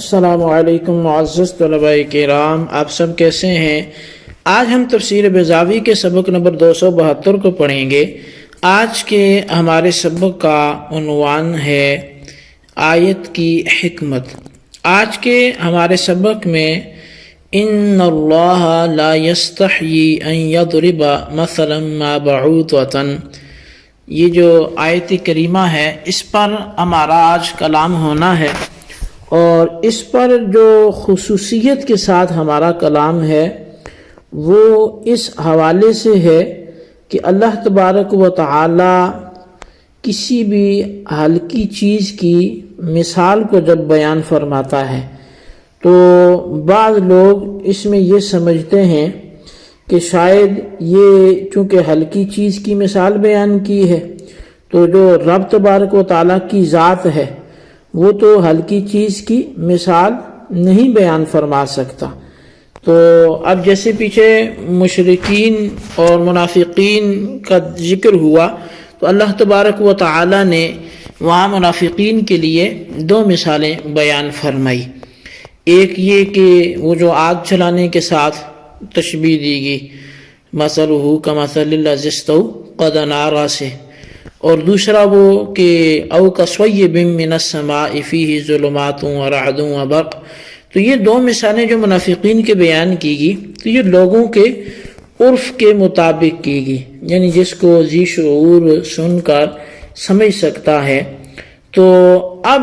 السلام علیکم معزز طلباء کرام، آپ سب کیسے ہیں؟ آج ہم تفسیر بیضاوی کے سبق نمبر 272 کو پڑھیں گے۔ آج کے ہمارے سبق کا عنوان ہے آیت کی حکمت۔ آج کے ہمارے سبق میں ان اللہ لا یستحیی ان یضرب مثلا ما بعوضۃ، یہ جو آیت کریمہ ہے اس پر ہمارا آج کلام ہونا ہے، اور اس پر جو خصوصیت کے ساتھ ہمارا کلام ہے وہ اس حوالے سے ہے کہ اللہ تبارک و تعالی کسی بھی ہلکی چیز کی مثال کو جب بیان فرماتا ہے تو بعض لوگ اس میں یہ سمجھتے ہیں کہ شاید یہ چونکہ ہلکی چیز کی مثال بیان کی ہے تو جو رب تبارک و تعالیٰ کی ذات ہے وہ تو ہلکی چیز کی مثال نہیں بیان فرما سکتا۔ تو اب جیسے پیچھے مشرکین اور منافقین کا ذکر ہوا تو اللہ تبارک و تعالی نے وہاں منافقین کے لیے دو مثالیں بیان فرمائی۔ ایک یہ کہ وہ جو آگ جلانے کے ساتھ تشبیہ دی گئی، مثلہ کمثل الذی استوقد نارا سے، اور دوسرا وہ کہ او کصیب من السماء فیہ ظلمات ورعد وبرق۔ تو یہ دو مثالیں جو منافقین کے بیان کی گئی تو یہ لوگوں کے عرف کے مطابق کی گئی، یعنی جس کو ذی شعور سن کر سمجھ سکتا ہے۔ تو اب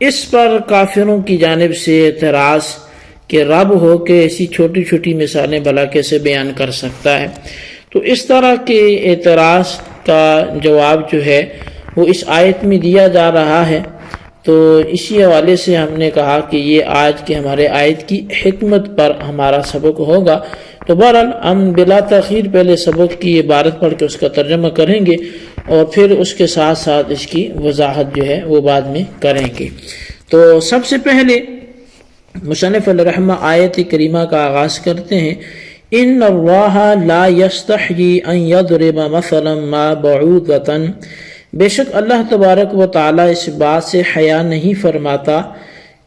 اس پر کافروں کی جانب سے اعتراض کہ رب ہو کے ایسی چھوٹی چھوٹی مثالیں بھلا کیسے بیان کر سکتا ہے، تو اس طرح کے اعتراض کا جواب جو ہے وہ اس آیت میں دیا جا رہا ہے۔ تو اسی حوالے سے ہم نے کہا کہ یہ آج کے ہمارے آیت کی حکمت پر ہمارا سبق ہوگا۔ تو بہرحال ہم بلا تاخیر پہلے سبق کی عبارت پڑھ کے اس کا ترجمہ کریں گے اور پھر اس کے ساتھ ساتھ اس کی وضاحت جو ہے وہ بعد میں کریں گے۔ تو سب سے پہلے مصنف علیہ رحمہ آیت کریمہ کا آغاز کرتے ہیں، ان اللہ لا یستحیی ان یضرب مثلا ما بعوضۃ، بے شک اللہ تبارک و تعالی اس بات سے حیا نہیں فرماتا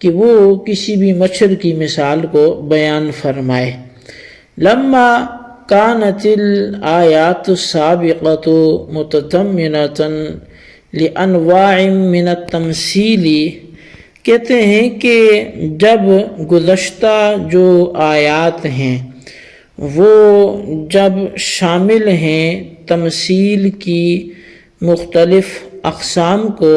کہ وہ کسی بھی مچھر کی مثال کو بیان فرمائے۔ لما كانت الآیات السابقۃ متضمنۃ لانواع من التمثیل، کہتے ہیں کہ جب گزشتہ جو آیات ہیں وہ جب شامل ہیں تمثیل کی مختلف اقسام کو،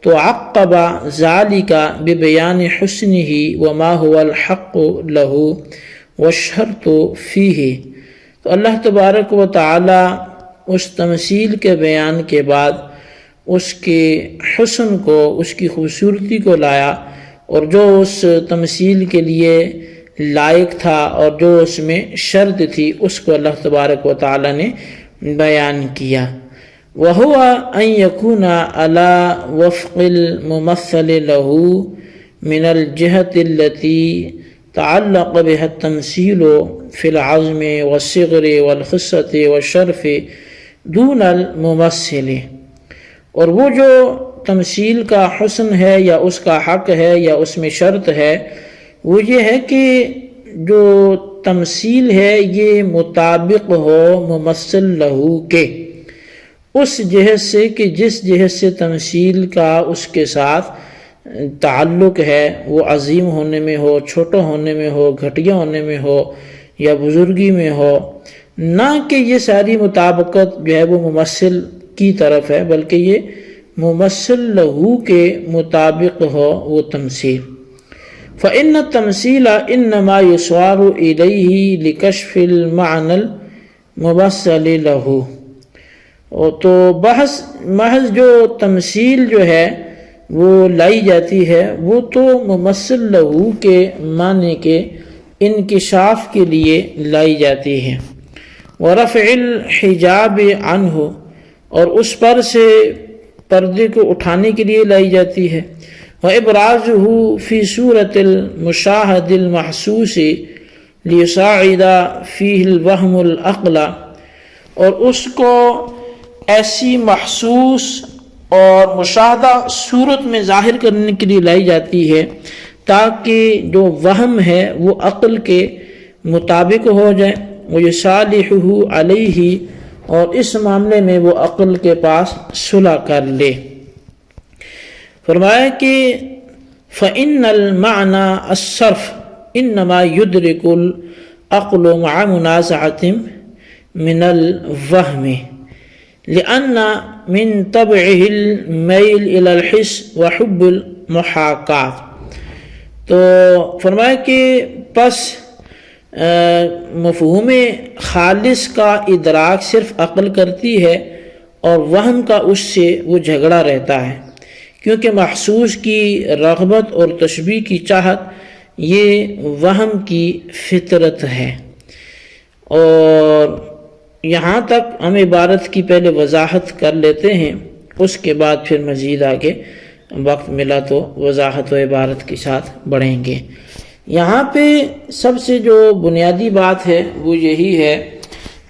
تو عقب ذالک ببیان حسنہ وما هو الحق له والشرط فیہ، تو اللہ تبارک و تعالی اس تمثیل کے بیان کے بعد اس کے حسن کو، اس کی خوبصورتی کو لایا، اور جو اس تمثیل کے لیے لائق تھا اور جو اس میں شرط تھی اس کو اللہ تبارک و تعالی نے بیان کیا۔ وَهُوَ أَن يَكُونَ عَلَى وَفْقِ الْمُمَثَّلِ لَهُ مِنَ الْجِهَةِ الَّتِي تَعَلَّقَ بِهَا التَّمْثِيلُ فِي الْعَظْمِ وَالصِّغْرِ وَالْخِصَّةِ وَالشَّرْفِ دُونَ الْمُمَثِّلِ، اور وہ جو تمثیل کا حسن ہے یا اس کا حق ہے یا اس میں شرط ہے وہ یہ ہے کہ جو تمثیل ہے یہ مطابق ہو ممثل لہو کے، اس جہت سے کہ جس جہت سے تمثیل کا اس کے ساتھ تعلق ہے وہ عظیم ہونے میں ہو، چھوٹا ہونے میں ہو، گھٹیا ہونے میں ہو یا بزرگی میں ہو، نہ کہ یہ ساری مطابقت جو ہے وہ ممثل کی طرف ہے بلکہ یہ ممثل لہو کے مطابق ہو وہ تمثیل۔ فإن التمثيل إنما يصار إليه لكشف المعنى الممثل له، تو محض جو تمثیل جو ہے وہ لائی جاتی ہے وہ تو ممثل لہو کے معنی کے انکشاف کے لیے لائی جاتی ہے، ورفع الحجاب عنہ، اور اس پر سے پردے کو اٹھانے کے لیے لائی جاتی ہے، وَإِبْرَازُهُ فِي صُورَةِ الْمُشَاهَدِ الْمَحْسُوسِ لِيُسَاعِدَ فِيهِ الْوَهْمُ الْعَقْلَ، اور اس کو ایسی محسوس اور مشاہدہ صورت میں ظاہر کرنے کے لیے لائی جاتی ہے تاکہ جو وہم ہے وہ عقل کے مطابق ہو جائے، وَيُصَالِحُهُ عَلَيْهِ، اور اس معاملے میں وہ عقل کے پاس صلح کر لے۔ فرمایا کہ فَإِنَّ الْمَعْنَى الصَّرْفُ إِنَّمَا يُدْرِكُ الْعَقْلُ مَعَ مُنَازَعَةٍ مِنَ الْوَهْمِ لِأَنَّ مِن طَبْعِهِ الْمَيْلِ إِلَى الْحِسِّ وَحُبِّ الْمُحَاكَاةِ۔ تو فرمایا کہ پس مفہوم خالص کا ادراک صرف عقل کرتی ہے، اور وہم کا اس سے وہ جھگڑا رہتا ہے، کیونکہ محسوس کی رغبت اور تشبیہ کی چاہت یہ وہم کی فطرت ہے۔ اور یہاں تک ہم عبارت کی پہلے وضاحت کر لیتے ہیں، اس کے بعد پھر مزید آگے وقت ملا تو وضاحت و عبارت کے ساتھ بڑھیں گے۔ یہاں پہ سب سے جو بنیادی بات ہے وہ یہی ہے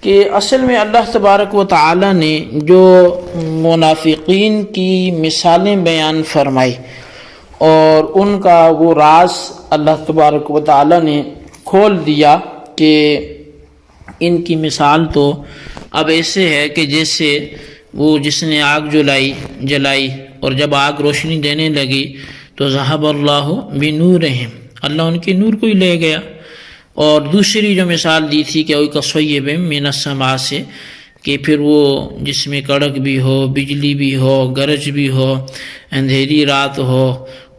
کہ اصل میں اللہ تبارک و تعالی نے جو منافقین کی مثالیں بیان فرمائی اور ان کا وہ راز اللہ تبارک و تعالی نے کھول دیا کہ ان کی مثال تو اب ایسے ہے کہ جیسے وہ جس نے آگ جلائی اور جب آگ روشنی دینے لگی تو ذہب اللہ بنورہم، اللہ ان کے نور کو ہی لے گیا۔ اور دوسری جو مثال دی تھی کہ اوئی کصیب من السماء سے، کہ پھر وہ جس میں کڑک بھی ہو، بجلی بھی ہو، گرج بھی ہو، اندھیری رات ہو،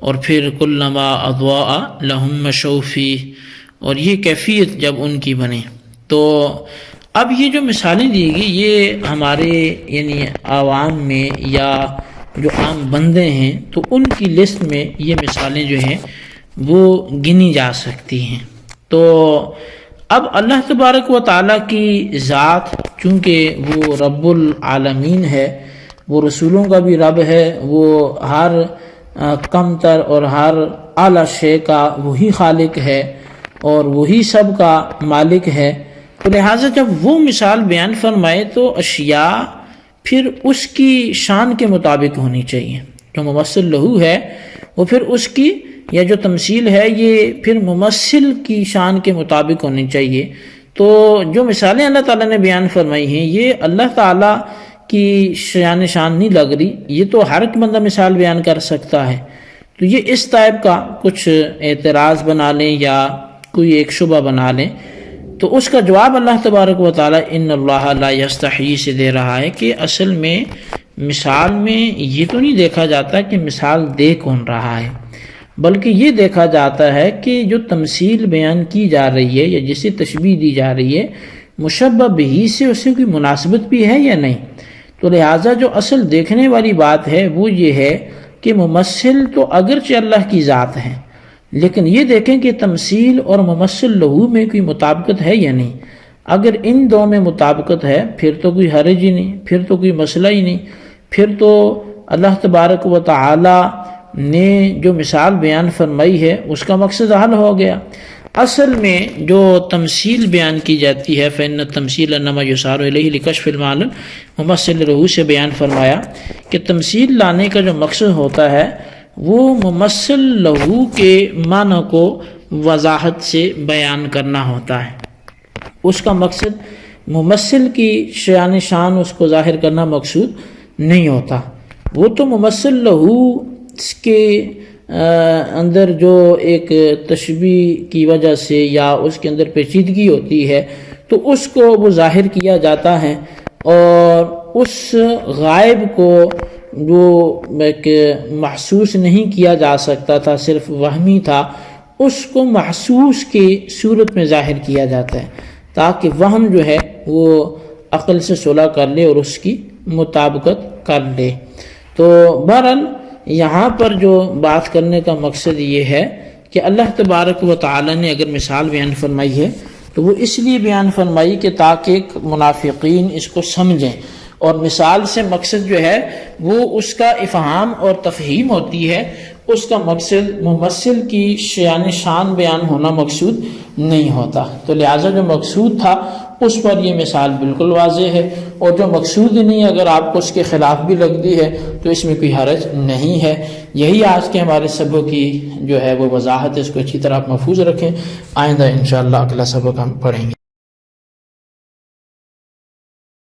اور پھر کلما اضواء لہم مشوا فیہ، اور یہ کیفیت جب ان کی بنے۔ تو اب یہ جو مثالیں دی گئی یہ ہمارے یعنی عوام میں یا جو عام بندے ہیں تو ان کی لسٹ میں یہ مثالیں جو ہیں وہ گنی جا سکتی ہیں۔ تو اب اللہ تبارک و تعالیٰ کی ذات چونکہ وہ رب العالمین ہے، وہ رسولوں کا بھی رب ہے، وہ ہر کم تر اور ہر اعلیٰ شے کا وہی خالق ہے اور وہی سب کا مالک ہے، تو لہٰذا جب وہ مثال بیان فرمائے تو اشیاء پھر اس کی شان کے مطابق ہونی چاہیے۔ جو ممثل لہو ہے وہ پھر اس کی یا جو تمثیل ہے یہ پھر ممثل کی شان کے مطابق ہونی چاہیے۔ تو جو مثالیں اللہ تعالیٰ نے بیان فرمائی ہیں یہ اللہ تعالیٰ کی شان نہیں لگ رہی، یہ تو ہر ایک بندہ مثال بیان کر سکتا ہے۔ تو یہ اس ٹائپ کا کچھ اعتراض بنا لیں یا کوئی ایک شبہ بنا لیں تو اس کا جواب اللہ تبارک و تعالیٰ ان اللہ لا یستحیی سے دے رہا ہے کہ اصل میں مثال میں یہ تو نہیں دیکھا جاتا کہ مثال دے کون رہا ہے، بلکہ یہ دیکھا جاتا ہے کہ جو تمثیل بیان کی جا رہی ہے یا جسے تشبیہ دی جا رہی ہے مشبہ بہی سے اسے کوئی مناسبت بھی ہے یا نہیں۔ تو لہٰذا جو اصل دیکھنے والی بات ہے وہ یہ ہے کہ ممثل تو اگرچہ اللہ کی ذات ہے، لیکن یہ دیکھیں کہ تمثیل اور ممثل لہو میں کوئی مطابقت ہے یا نہیں۔ اگر ان دو میں مطابقت ہے پھر تو کوئی حرج ہی نہیں، پھر تو کوئی مسئلہ ہی نہیں، پھر تو اللہ تبارک و تعالی نے جو مثال بیان فرمائی ہے اس کا مقصد حل ہو گیا۔ اصل میں جو تمثیل بیان کی جاتی ہے فإن التمثیل انما یشار الیہ لکشف المعانی، ممثل لہو سے بیان فرمایا کہ تمثیل لانے کا جو مقصد ہوتا ہے وہ ممثل لہو کے معنی کو وضاحت سے بیان کرنا ہوتا ہے۔ اس کا مقصد ممثل کی شان اس کو ظاہر کرنا مقصود نہیں ہوتا، وہ تو ممثل لہو کے اندر جو ایک تشبیہ کی وجہ سے یا اس کے اندر پیچیدگی ہوتی ہے تو اس کو وہ ظاہر کیا جاتا ہے، اور اس غائب کو جو محسوس نہیں کیا جا سکتا تھا، صرف وہمی تھا، اس کو محسوس کی صورت میں ظاہر کیا جاتا ہے تاکہ وہم جو ہے وہ عقل سے صلح کر لے اور اس کی مطابقت کر لے۔ تو بہرحال یہاں پر جو بات کرنے کا مقصد یہ ہے کہ اللہ تبارک و تعالی نے اگر مثال بیان فرمائی ہے تو وہ اس لیے بیان فرمائی کہ تاکہ منافقین اس کو سمجھیں، اور مثال سے مقصد جو ہے وہ اس کا افہام اور تفہیم ہوتی ہے، اس کا مقصد ممثل کی شان بیان ہونا مقصود نہیں ہوتا۔ تو لہٰذا جو مقصود تھا اس پر یہ مثال بالکل واضح ہے، اور جو مقصود نہیں اگر آپ کو اس کے خلاف بھی لگتی ہے تو اس میں کوئی حرج نہیں ہے۔ یہی آج کے ہمارے سبق کی جو ہے وہ وضاحت ہے، اس کو اچھی طرح آپ محفوظ رکھیں۔ آئندہ انشاءاللہ اگلا سبق ہم پڑھیں گے۔